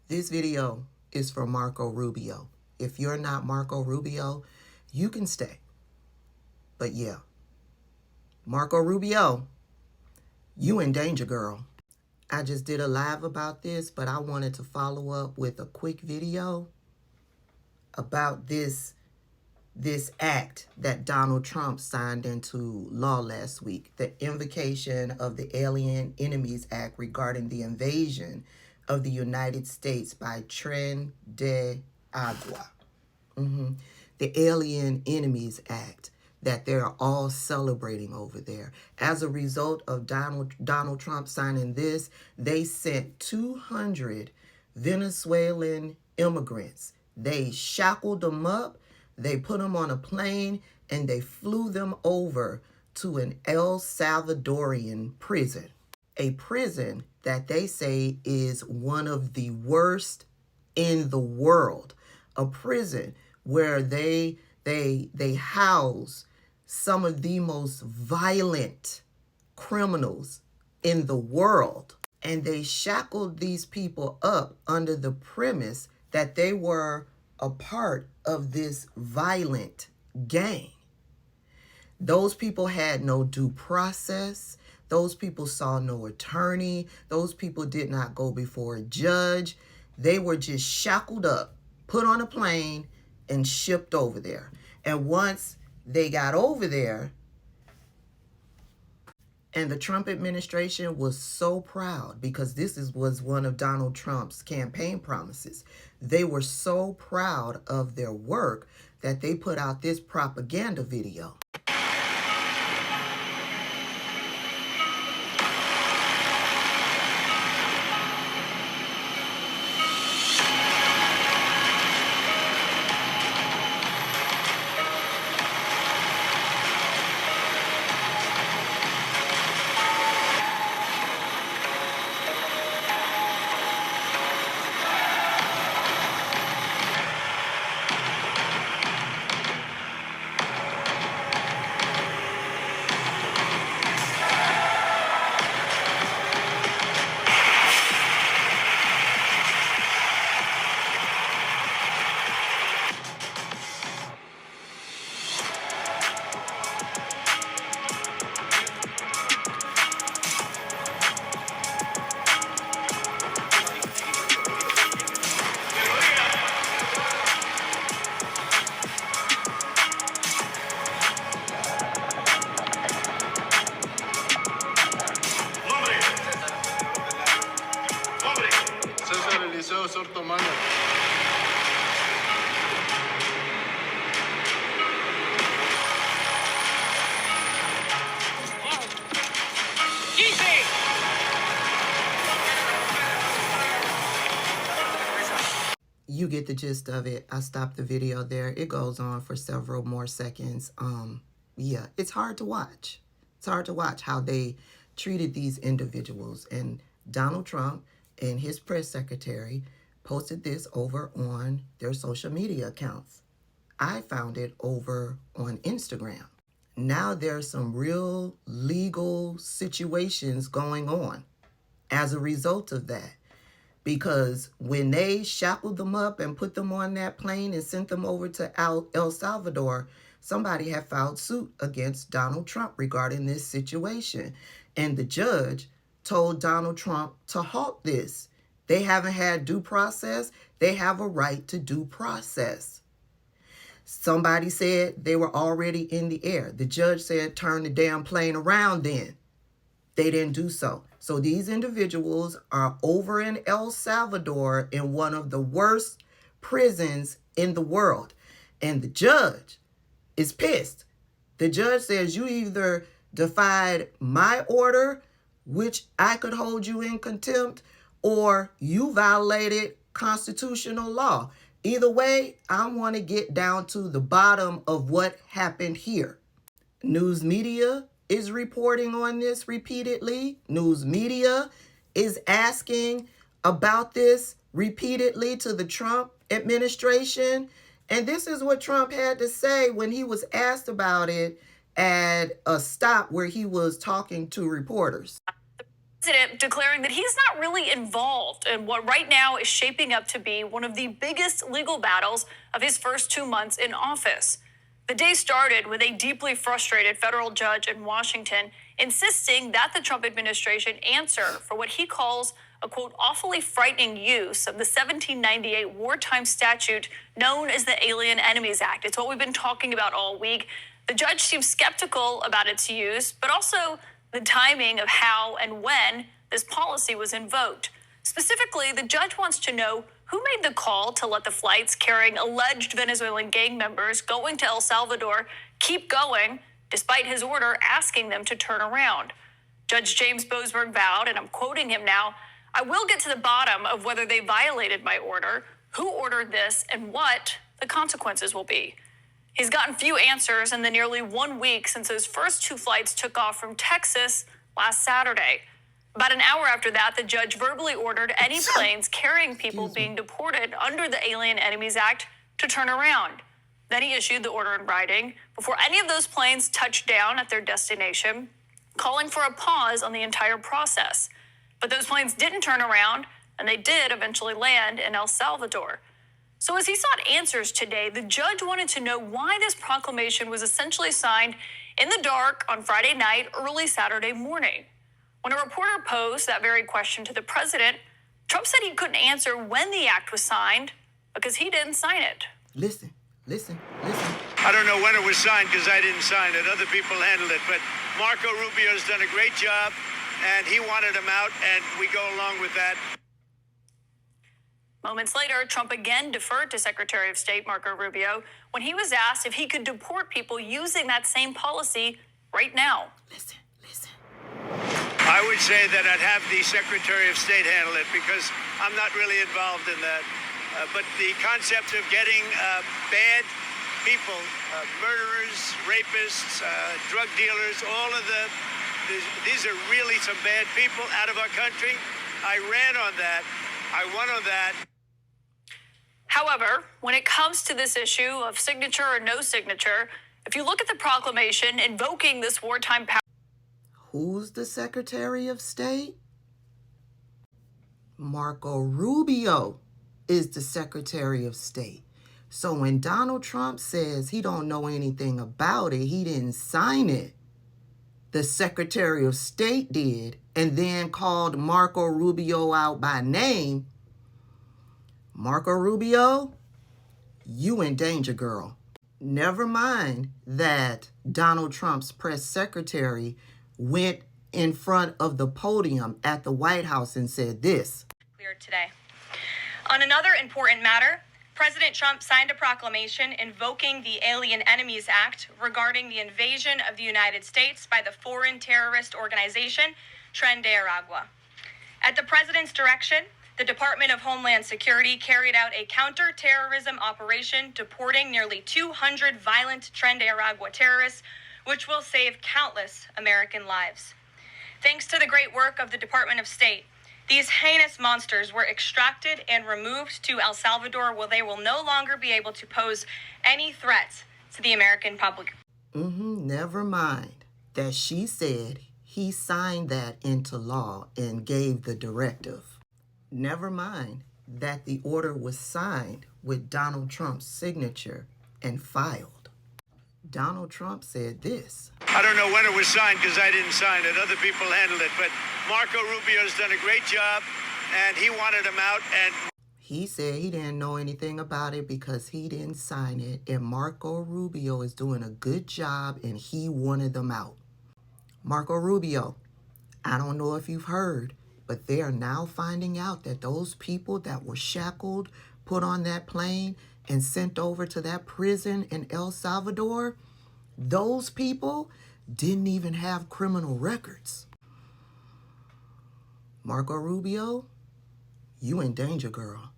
This video is for Marco Rubio. If you're not Marco Rubio, you can stay. But yeah, Marco Rubio, you in danger, girl. I just did a live about this, but I wanted to follow up with a quick video about this act that Donald Trump signed into law last week, the invocation of the Alien Enemies Act regarding the invasion of the United States by Tren de Agua. The Alien Enemies Act that they're all celebrating over there. As a result of Donald Trump signing this, they sent 200 Venezuelan immigrants. They shackled them up, they put them on a plane, and they flew them over to an El Salvadorian prison. A prison that they say is one of the worst in the world. A prison where they house some of the most violent criminals in the world. And they shackled these people up under the premise that they were a part of this violent gang. Those people had no due process. Those people saw no attorney. Those people did not go before a judge. They were just shackled up, put on a plane, and shipped over there. And once they got over there, and the Trump administration was so proud because this was one of Donald Trump's campaign promises. They were so proud of their work that they put out this propaganda video. You get the gist of it. I stopped the video there. It goes on for several more seconds. Yeah, it's hard to watch. It's hard to watch how they treated these individuals. And Donald Trump and his press secretary posted this over on their social media accounts. I found it over on Instagram. Now there's some real legal situations going on as a result of that. Because when they shackled them up and put them on that plane and sent them over to El Salvador, somebody had filed suit against Donald Trump regarding this situation. And the judge told Donald Trump to halt this. They haven't had due process. They have a right to due process. Somebody said they were already in the air. The judge said, turn the damn plane around then. They didn't do so. So these individuals are over in El Salvador in one of the worst prisons in the world. And the judge is pissed. The judge says you either defied my order, which I could hold you in contempt, or you violated constitutional law. Either way, I want to get down to the bottom of what happened here. News media is reporting on this repeatedly. News media is asking about this repeatedly to the Trump administration. And this is what Trump had to say when he was asked about it at a stop where he was talking to reporters. President declaring that he's not really involved in what right now is shaping up to be one of the biggest legal battles of his first 2 months in office. The day started with a deeply frustrated federal judge in Washington insisting that the Trump administration answer for what he calls a, quote, awfully frightening use of the 1798 wartime statute known as the Alien Enemies Act. It's what we've been talking about all week. The judge seems skeptical about its use, but also the timing of how and when this policy was invoked. Specifically, the judge wants to know who made the call to let the flights carrying alleged Venezuelan gang members going to El Salvador keep going, despite his order asking them to turn around. Judge James Boasberg vowed, and I'm quoting him now, "I will get to the bottom of whether they violated my order, who ordered this, and what the consequences will be." He's gotten few answers in the nearly 1 week since those first 2 flights took off from Texas last Saturday. About an hour after that, the judge verbally ordered any planes carrying people being deported under the Alien Enemies Act to turn around. Then he issued the order in writing before any of those planes touched down at their destination, calling for a pause on the entire process. But those planes didn't turn around, and they did eventually land in El Salvador. So as he sought answers today, the judge wanted to know why this proclamation was essentially signed in the dark on Friday night, early Saturday morning. When a reporter posed that very question to the president, Trump said he couldn't answer when the act was signed because he didn't sign it. Listen. I don't know when it was signed because I didn't sign it. Other people handled it. But Marco Rubio's done a great job, and he wanted him out, and we go along with that. Moments later, Trump again deferred to Secretary of State Marco Rubio when he was asked if he could deport people using that same policy right now. Listen. I would say that I'd have the Secretary of State handle it because I'm not really involved in that. But the concept of getting bad people, murderers, rapists, drug dealers, these are really some bad people out of our country. I ran on that. I won on that. However, when it comes to this issue of signature or no signature, if you look at the proclamation invoking this wartime power... Who's the Secretary of State? Marco Rubio is the Secretary of State. So when Donald Trump says he don't know anything about it, he didn't sign it, the Secretary of State did, and then called Marco Rubio out by name. Marco Rubio, you in danger, girl. Never mind that Donald Trump's press secretary went in front of the podium at the White House and said this. Clear today. On another important matter, President Trump signed a proclamation invoking the Alien Enemies Act regarding the invasion of the United States by the foreign terrorist organization Tren de Aragua. At the president's direction, the Department of Homeland Security carried out a counter-terrorism operation deporting nearly 200 violent Tren de Aragua terrorists, which will save countless American lives. Thanks to the great work of the Department of State, these heinous monsters were extracted and removed to El Salvador, where they will no longer be able to pose any threats to the American public. Never mind that she said he signed that into law and gave the directive. Never mind that the order was signed with Donald Trump's signature and filed. Donald Trump said this. I don't know when it was signed because I didn't sign it. Other people handled it. But Marco Rubio's done a great job, and he wanted him out. And he said he didn't know anything about it because he didn't sign it. And Marco Rubio is doing a good job, and he wanted them out. Marco Rubio, I don't know if you've heard, but they are now finding out that those people that were shackled, put on that plane, and sent over to that prison in El Salvador, those people didn't even have criminal records. Marco Rubio, you in danger, girl.